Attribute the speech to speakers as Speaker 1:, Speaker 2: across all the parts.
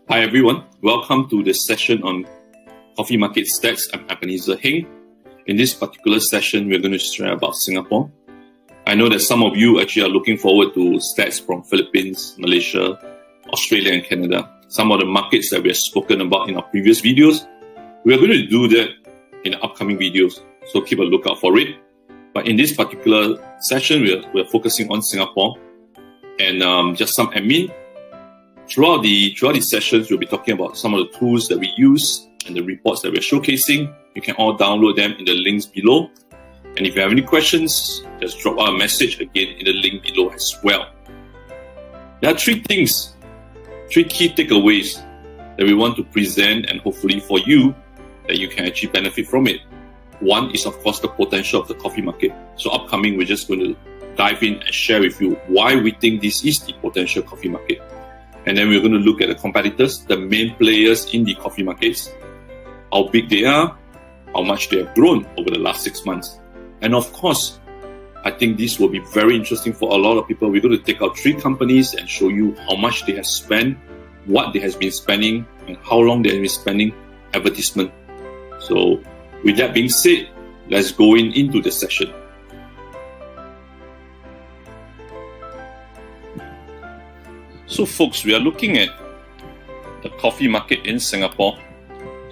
Speaker 1: Hi everyone, welcome to this session on coffee market stats. I'm Ebenezer Heng. In this particular session, we're going to share about Singapore. I know that some of you actually are looking forward to stats from Philippines, Malaysia, Australia and Canada. Some of the markets that we have spoken about in our previous videos. We are going to do that in the upcoming videos, so keep a lookout for it. But in this particular session, we're focusing on Singapore and just some admin. Throughout the sessions, we'll be talking about some of the tools that we use and the reports that we're showcasing. You can all download them in the links below. And if you have any questions, just drop out a message again in the link below as well. There are three key takeaways that we want to present and hopefully for you that you can actually benefit from it. One is, of course, the potential of the coffee market. So upcoming, we're just going to dive in and share with you why we think this is the potential coffee market. And then we're going to look at the competitors, the main players in the coffee markets, how big they are, how much they have grown over the last 6 months. And of course, I think this will be very interesting for a lot of people. We're going to take out 3 companies and show you how much they have spent, what they have been spending, and how long they have been spending advertisement. So with that being said, let's go into the session. So folks, we are looking at the coffee market in Singapore.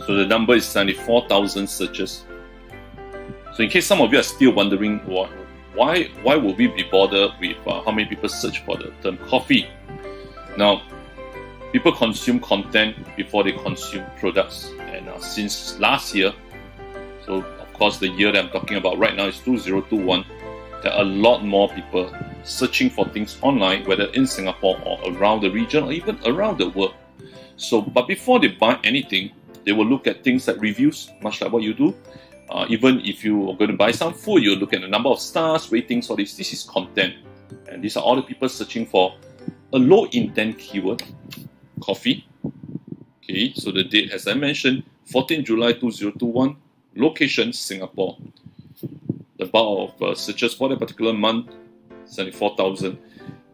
Speaker 1: So the number is 74,000 searches. So in case some of you are still wondering why would we be bothered with how many people search for the term coffee? Now, people consume content before they consume products. And since last year, so of course the year that I'm talking about right now is 2021, there are a lot more people searching for things online, whether in Singapore or around the region or even around the world. So, but before they buy anything, they will look at things like reviews, much like what you do. Even if you are going to buy some food, you look at the number of stars, ratings, all this. This is content. And these are all the people searching for a low intent keyword, coffee. Okay, so the date, as I mentioned, 14 July 2021, location Singapore. The bulk of searches for that particular month, 74,000.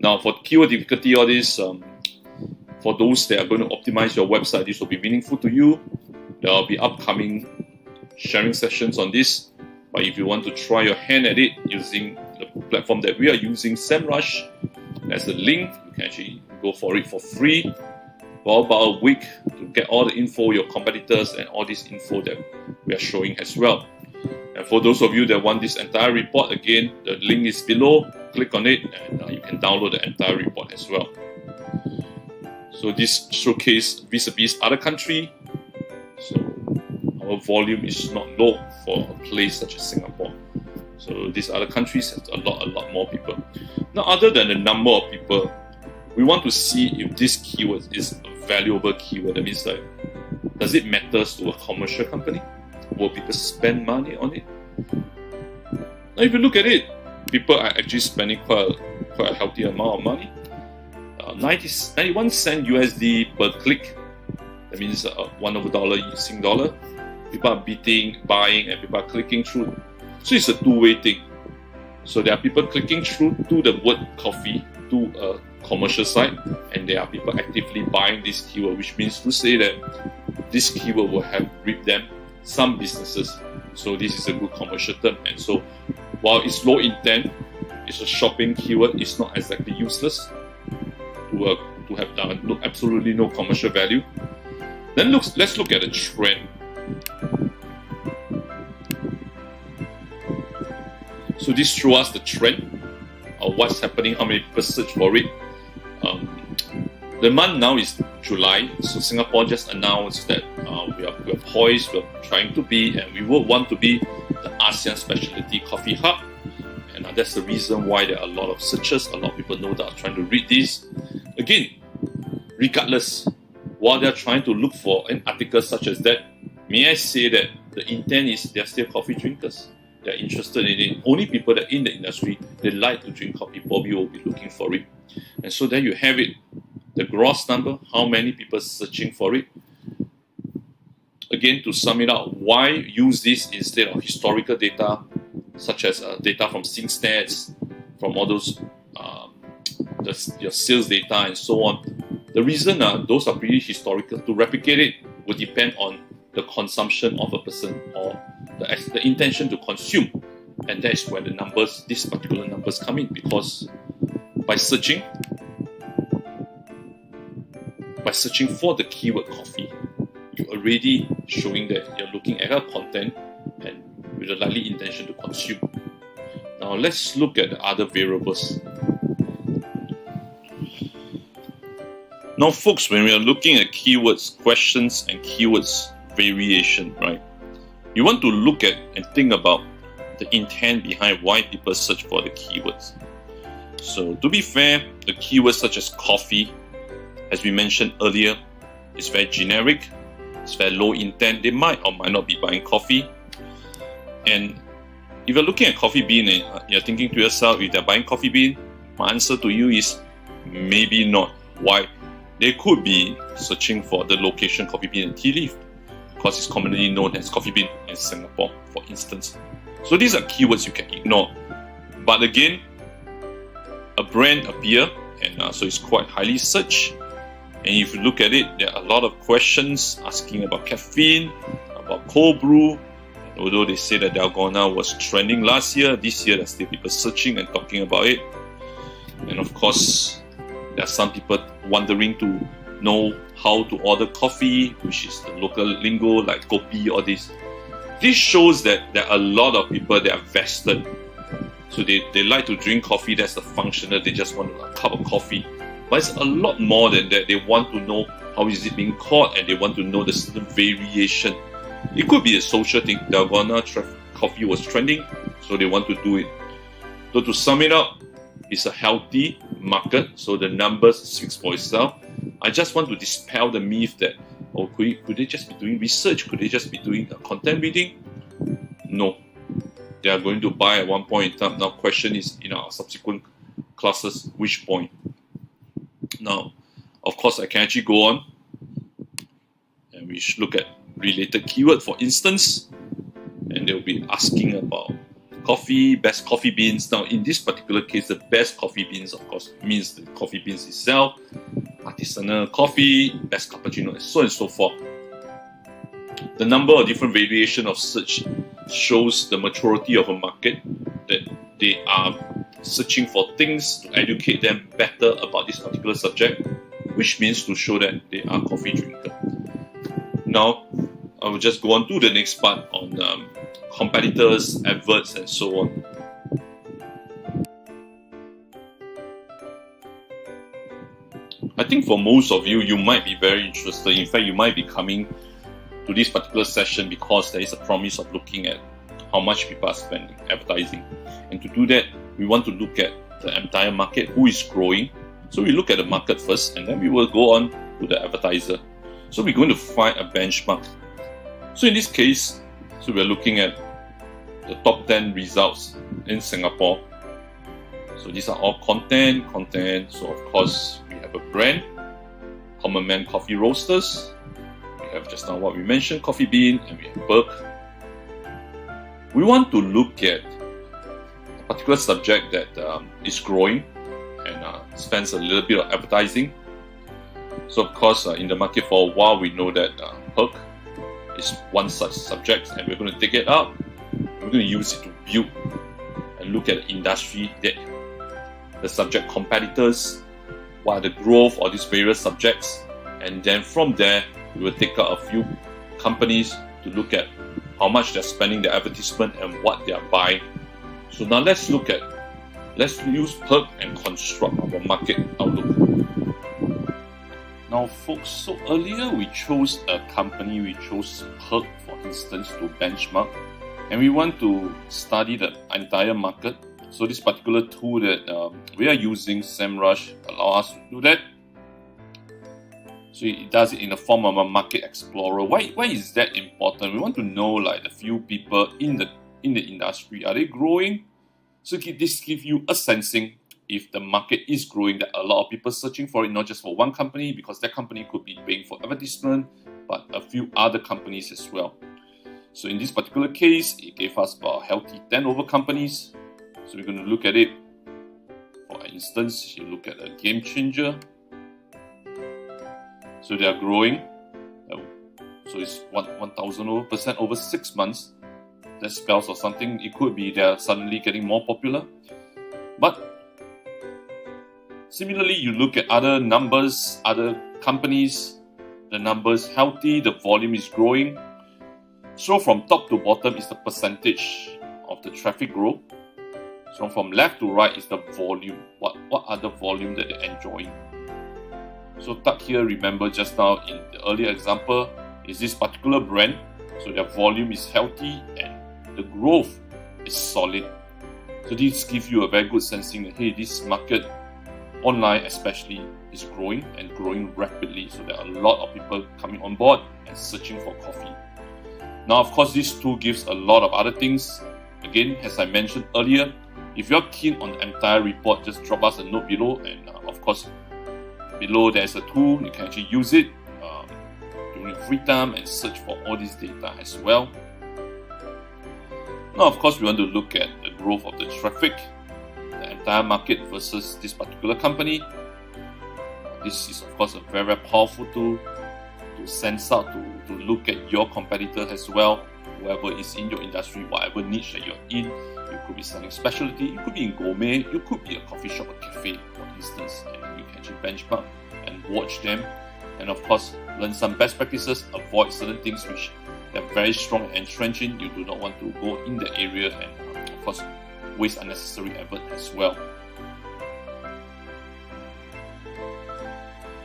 Speaker 1: Now for keyword difficulty, all this, for those that are going to optimize your website, this will be meaningful to you. There will be upcoming sharing sessions on this. But if you want to try your hand at it using the platform that we are using, SEMrush, there's a link. You can actually go for it for free for about a week to get all the info, your competitors, and all this info that we are showing as well. And for those of you that want this entire report, again, the link is below. Click on it and you can download the entire report as well. So this showcase vis-a-vis other country. So our volume is not low for a place such as Singapore. So these other countries have a lot more people. Now, other than the number of people, we want to see if this keyword is a valuable keyword. That means like, does it matter to a commercial company? Will people spend money on it? Now, if you look at it, people are actually spending quite a healthy amount of money. 91 cent USD per click. That means $1 Sing dollar. People are buying, and people are clicking through. So it's a two-way thing. So there are people clicking through to the word coffee to a commercial site, and there are people actively buying this keyword, which means to say that this keyword will have reaped them some businesses. So this is a good commercial term. And so while it's low intent, it's a shopping keyword, it's not exactly useless to have done absolutely no commercial value. Then let's look at the trend. So this shows us the trend of what's happening, how many people search for it. The month now is July, so Singapore just announced that we are poised, we're trying to be, and we will want to be the ASEAN specialty coffee hub. And that's the reason why there are a lot of searches, a lot of people know that are trying to read this. Again, regardless, while they're trying to look for an article such as that, may I say that the intent is they're still coffee drinkers. They're interested in it. Only people that are in the industry, they like to drink coffee, probably will be looking for it. And so there you have it. The gross number, how many people searching for it. Again, to sum it up, why use this instead of historical data, such as data from SingStats, from all those your sales data and so on. The reason those are pretty historical. To replicate it will depend on the consumption of a person or the intention to consume, and that is where the numbers, these particular numbers, come in, because by searching for the keyword coffee, you're already showing that you're looking at a content and with a likely intention to consume. Now let's look at the other variables. Now folks, when we are looking at keywords, questions and keywords variation, right? You want to look at and think about the intent behind why people search for the keywords. So to be fair, the keywords such as coffee, as we mentioned earlier, is very generic, it's very low intent. They might or might not be buying coffee. And if you're looking at coffee bean and you're thinking to yourself, if they're buying coffee bean, my answer to you is maybe not. Why? They could be searching for the location coffee bean and tea leaf, because it's commonly known as coffee bean in Singapore, for instance. So these are keywords you can ignore. But again, a brand appear, and so it's quite highly searched. And if you look at it, there are a lot of questions asking about caffeine, about cold brew. And although they say that dalgona was trending last year, this year there's still people searching and talking about it. And of course, there are some people wondering to know how to order coffee, which is the local lingo like kopi or this. This shows that there are a lot of people that are vested. So they like to drink coffee, that's the functional, they just want a cup of coffee. But it's a lot more than that. They want to know how is it being caught, and they want to know the certain variation. It could be a social thing. Dalgona coffee was trending, so they want to do it. So to sum it up, it's a healthy market, so the numbers speaks for itself. I just want to dispel the myth that, could they just be doing research? Could they just be doing content reading? No. They are going to buy at one point in time. Now, question is, in our subsequent classes, which point? Now, of course, I can actually go on and we should look at related keyword, for instance, and they'll be asking about coffee, best coffee beans. Now, in this particular case, the best coffee beans, of course, means the coffee beans itself, artisanal coffee, best cappuccino, and so forth. The number of different variation of search shows the maturity of a market, that they are searching for things to educate them better about this particular subject, which means to show that they are coffee drinker. Now, I will just go on to the next part on competitors, adverts, and so on. I think for most of you, you might be very interested. In fact, you might be coming to this particular session because there is a promise of looking at how much people are spending advertising. And to do that, we want to look at the entire market, who is growing. So we look at the market first, and then we will go on to the advertiser. So we're going to find a benchmark. So in this case, so we're looking at the top 10 results in Singapore. So these are all content. So of course, we have a brand, Common Man Coffee Roasters. We have just now what we mentioned, Coffee Bean, and we have Burke. We want to look at a particular subject that is growing and spends a little bit of advertising. So of course, in the market for a while, we know that Perk is one such subject, and we're going to take it up. We're going to use it to build and look at the industry, that the subject competitors, what are the growth of these various subjects, and then from there, we will take out a few companies to look at how much they're spending their advertisement and what they are buying. So now let's use Perk and construct our market outlook. Now folks, so earlier we chose a company, we chose Perk for instance to benchmark, and we want to study the entire market. So this particular tool that we are using, SEMrush, allows us to do that. So it does it in the form of a market explorer. Why is that important? We want to know like a few people in the industry. Are they growing? So this gives you a sensing if the market is growing, that a lot of people searching for it, not just for one company, because that company could be paying for advertisement, but a few other companies as well. So in this particular case, it gave us about a healthy 10 over companies. So we're going to look at it. For instance, you look at a game changer. So they are growing. So it's 1,000% over 6 months. That spells or something. It could be they're suddenly getting more popular. But similarly, you look at other numbers, other companies, the numbers healthy, the volume is growing. So from top to bottom is the percentage of the traffic growth. So from left to right is the volume. What are the volume that they're enjoying? So tuck here, remember just now in the earlier example, is this particular brand. So their volume is healthy and the growth is solid. So this gives you a very good sensing that, hey, this market, online especially, is growing and growing rapidly. So there are a lot of people coming on board and searching for coffee. Now, of course, this tool gives a lot of other things. Again, as I mentioned earlier, if you're keen on the entire report, just drop us a note below. And of course, below there's a tool. You can actually use it during free time and search for all this data as well. Now, of course, we want to look at the growth of the traffic, the entire market versus this particular company. This is, of course, a very, very powerful tool to sense out, to look at your competitor as well, whoever is in your industry, whatever niche that you're in. You could be selling specialty, you could be in gourmet, you could be a coffee shop or cafe, for instance, and you can actually benchmark and watch them. And of course, learn some best practices, avoid certain things which they're very strong and entrenched in. You do not want to go in the area and, of course, waste unnecessary effort as well.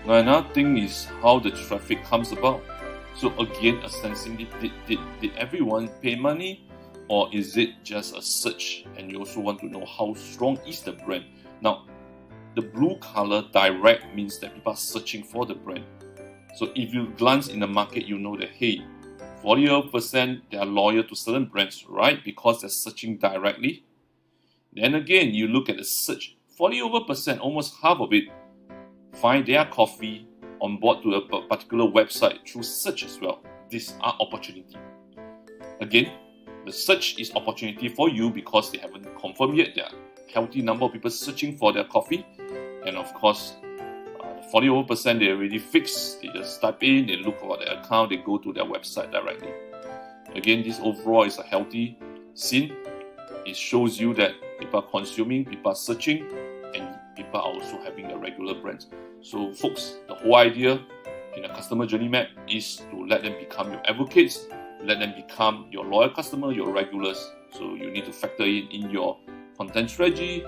Speaker 1: Now, another thing is how the traffic comes about. So again, a sensing, did everyone pay money, or is it just a search? And you also want to know how strong is the brand. Now, the blue color direct means that people are searching for the brand. So if you glance in the market, you know that, hey, 40% they are loyal to certain brands, right? Because they're searching directly. Then again, you look at the search, 40%, almost half of it, find their coffee on board to a particular website through search as well. These are opportunity. Again, the search is opportunity for you because they haven't confirmed yet. There are a healthy number of people searching for their coffee. And of course, 40% they already fixed. They just type in, they look for their account, they go to their website directly. Again, this overall is a healthy scene. It shows you that people are consuming, people are searching, and people are also having a regular brand. So folks, the whole idea in a customer journey map is to let them become your advocates, let them become your loyal customer, your regulars. So you need to factor in your content strategy,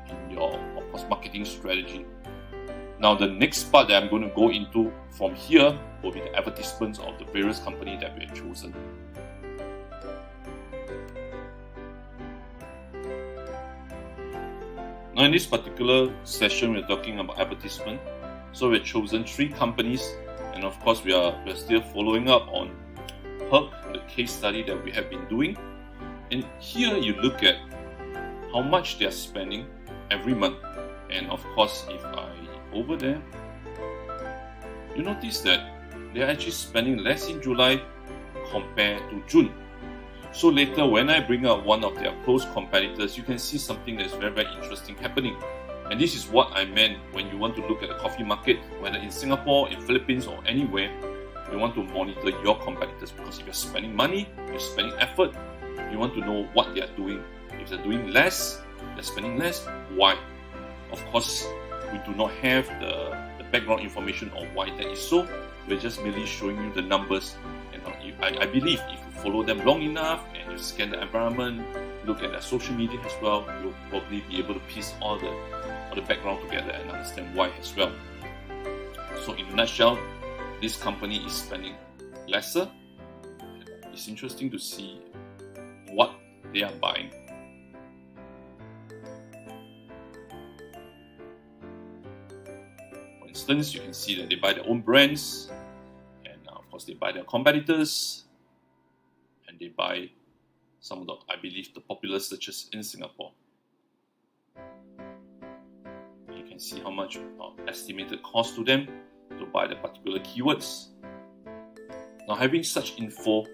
Speaker 1: in your, of course, marketing strategy. Now, the next part that I'm going to go into from here will be the advertisements of the various companies that we have chosen. Now, in this particular session, we're talking about advertisement. So we've chosen 3 companies, and of course, we're still following up on Herc, the case study that we have been doing. And here you look at how much they're spending every month. And of course, if I over there, you notice that they're actually spending less in July compared to June. So later, when I bring up one of their close competitors, you can see something that's very, very interesting happening. And this is what I meant when you want to look at the coffee market, whether in Singapore, in Philippines, or anywhere. You want to monitor your competitors, because if you're spending money, you're spending effort, you want to know what they are doing. If they're doing less, they're spending less, why? Of course, we do not have the background information on why that is so. We're just merely showing you the numbers. And I believe if you follow them long enough and you scan the environment, look at their social media as well, you'll probably be able to piece all the background together and understand why as well. So in a nutshell, this company is spending lesser. It's interesting to see what they are buying. For instance, you can see that they buy their own brands, and of course they buy their competitors, and they buy some of the, I believe, the popular searches in Singapore. You can see how much estimated cost to them to buy the particular keywords. Now, having such info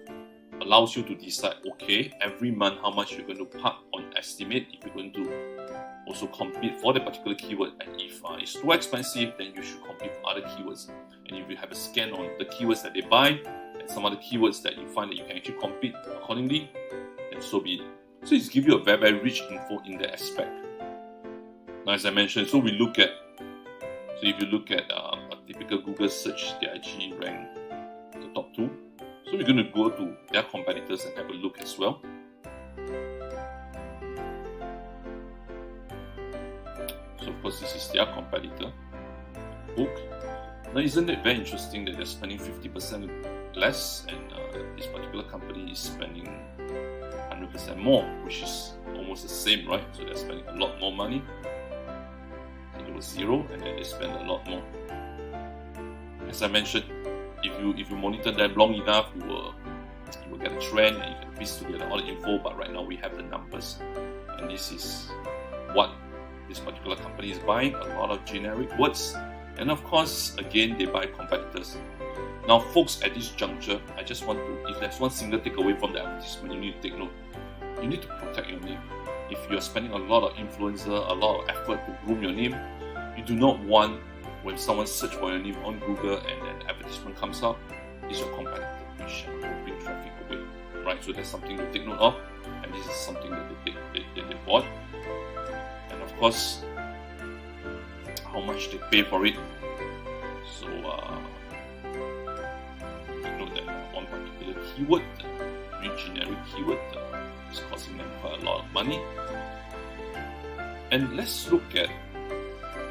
Speaker 1: allows you to decide, okay, every month how much you're going to park on estimate if you're going to also compete for that particular keyword. And if it's too expensive, then you should compete for other keywords. And if you have a scan on the keywords that they buy and some other keywords that you find that you can actually compete accordingly, then so be it. So it's give you a very, very rich info in that aspect. Now, as I mentioned, so if you look at a typical Google search, they actually rank the top 2. So we're going to go to their competitors and have a look as well. So of course, this is their competitor, Hook. Now, isn't it very interesting that they're spending 50% less, and this particular company is spending 100% more, which is almost the same, right? So they're spending a lot more money. So it was 0, and then they spend a lot more. As I mentioned, if you monitor them long enough, you will get a trend and you can piece together all the info. But right now we have the numbers, and this is what this particular company is buying. A lot of generic words, and of course, again, they buy competitors. Now, folks, at this juncture, I just want to, if there's one single takeaway from the advertisement, you need to take note. You need to protect your name. If you're spending a lot of influencer, a lot of effort to groom your name, you do not want, when someone searches for your name on Google and an advertisement comes up, is your competitor, which will bring traffic away, right? So that's something to take note of, and this is something that they bought. And of course, how much they pay for it. So take note that one particular keyword, very generic keyword, is costing them quite a lot of money. And let's look at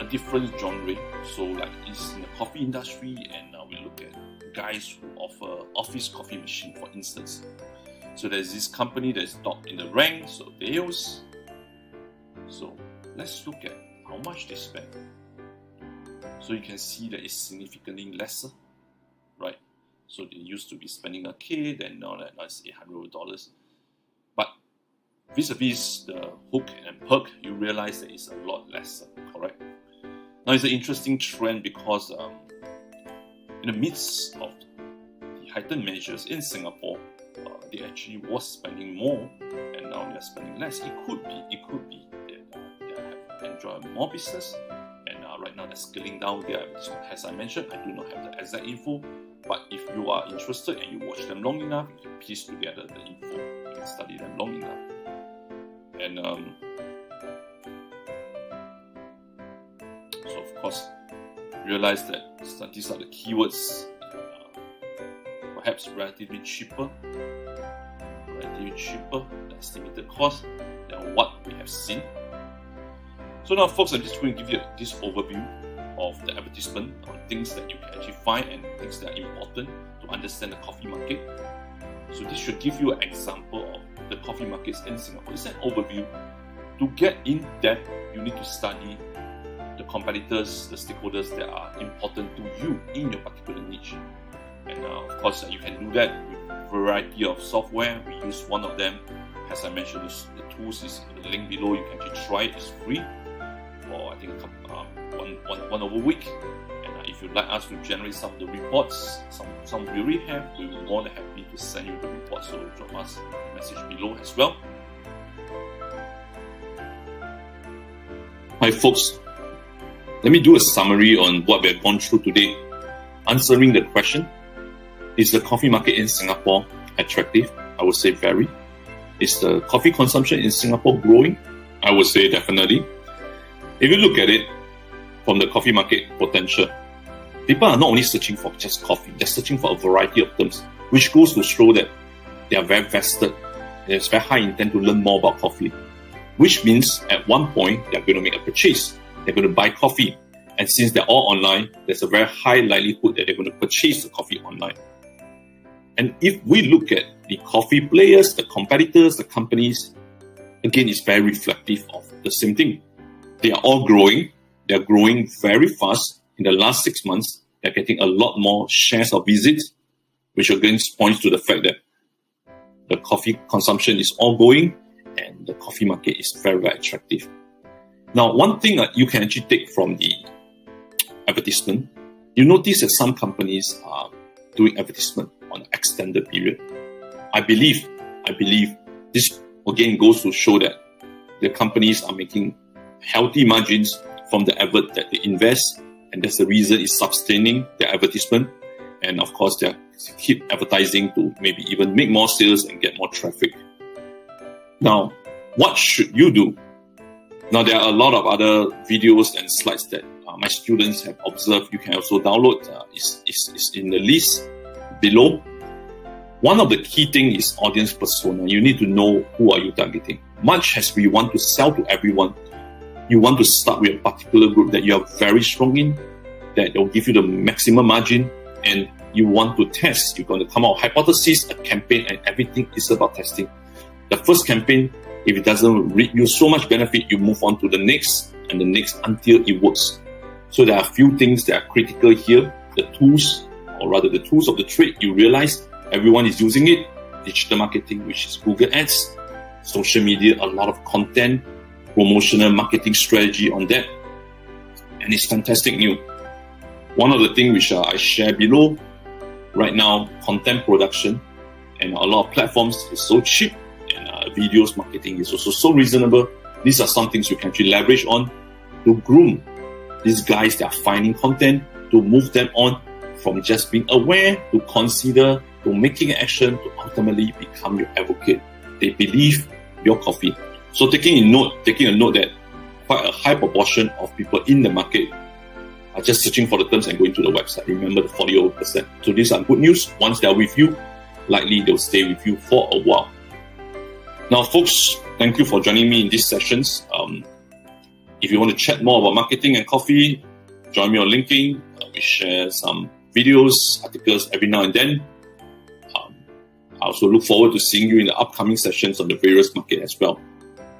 Speaker 1: a different genre. So like it's in the coffee industry, and now we look at guys who offer office coffee machine, for instance. So there's this company that's top in the rank, so Deos. So let's look at how much they spend. So you can see that it's significantly lesser, right? So they used to be spending $1,000, then now it's $800. But vis-a-vis the Hook and Perk, you realize that it's a lot lesser, correct? Now it's an interesting trend because in the midst of the heightened measures in Singapore, they actually was spending more, and now they're spending less. It could be that they have enjoyed more business, and right now they're scaling down their advertisement. As I mentioned, I do not have the exact info, but if you are interested and you watch them long enough, you can piece together the info. You can study them long enough, and so of course, realize that these are the keywords, perhaps relatively cheaper, the estimated cost than what we have seen. So now, folks, I'm just going to give you this overview of the advertisement on things that you can actually find and things that are important to understand the coffee market. So this should give you an example of the coffee markets in Singapore. It's an overview. To get in depth, you need to study the competitors, the stakeholders that are important to you in your particular niche. And of course, you can do that with a variety of software. We use one of them. As I mentioned, the tools is the link below. You can actually try it. It's free for I think one over a week. And if you'd like us to generate some of the reports, some we already have, we will be more than happy to send you the report. So drop us a message below as well. Hi folks, let me do a summary on what we have gone through today. Answering the question, is the coffee market in Singapore attractive? I would say very. Is the coffee consumption in Singapore growing? I would say definitely. If you look at it from the coffee market potential, people are not only searching for just coffee, they're searching for a variety of terms, which goes to show that they are very vested. There's very high intent to learn more about coffee, which means at one point they're going to make a purchase. They're going to buy coffee. And since they're all online, there's a very high likelihood that they're going to purchase the coffee online. And if we look at the coffee players, the competitors, the companies, again, it's very reflective of the same thing. They are all growing. They're growing very fast. In the last 6 months, they're getting a lot more shares of visits, which again points to the fact that the coffee consumption is all going and the coffee market is very, very attractive. Now, one thing that you can actually take from the advertisement, you notice that some companies are doing advertisement on an extended period. I believe this again goes to show that the companies are making healthy margins from the advert that they invest, and that's the reason it's sustaining their advertisement. And of course, they keep advertising to maybe even make more sales and get more traffic. Now, what should you do? Now, there are a lot of other videos and slides that my students have observed. You can also download. It's in the list below. One of the key things is audience persona. You need to know who are you targeting. Much as we want to sell to everyone, you want to start with a particular group that you are very strong in, that will give you the maximum margin, and you want to test. You're going to come out with a hypothesis, a campaign, and everything is about testing. The first campaign, if it doesn't reap you so much benefit, you move on to the next and the next until it works. So there are a few things that are critical here. The tools, or rather the tools of the trade, you realize everyone is using it. Digital marketing, which is Google Ads, social media, a lot of content, promotional marketing strategy on that. And it's fantastic new. One of the things which I share below, right now, content production, and a lot of platforms is so cheap, and videos marketing is also so reasonable. These are some things you can actually leverage on to groom these guys that are finding content, to move them on from just being aware to consider to making action to ultimately become your advocate. They believe your coffee. So taking a note that quite a high proportion of people in the market are just searching for the terms and going to the website. Remember the 40%. So these are good news. Once they're with you, likely they'll stay with you for a while. Now, folks, thank you for joining me in these sessions. If you want to chat more about marketing and coffee, join me on LinkedIn. We share some videos, articles every now and then. I also look forward to seeing you in the upcoming sessions on the various market as well.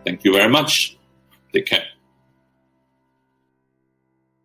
Speaker 1: Thank you very much. Take care.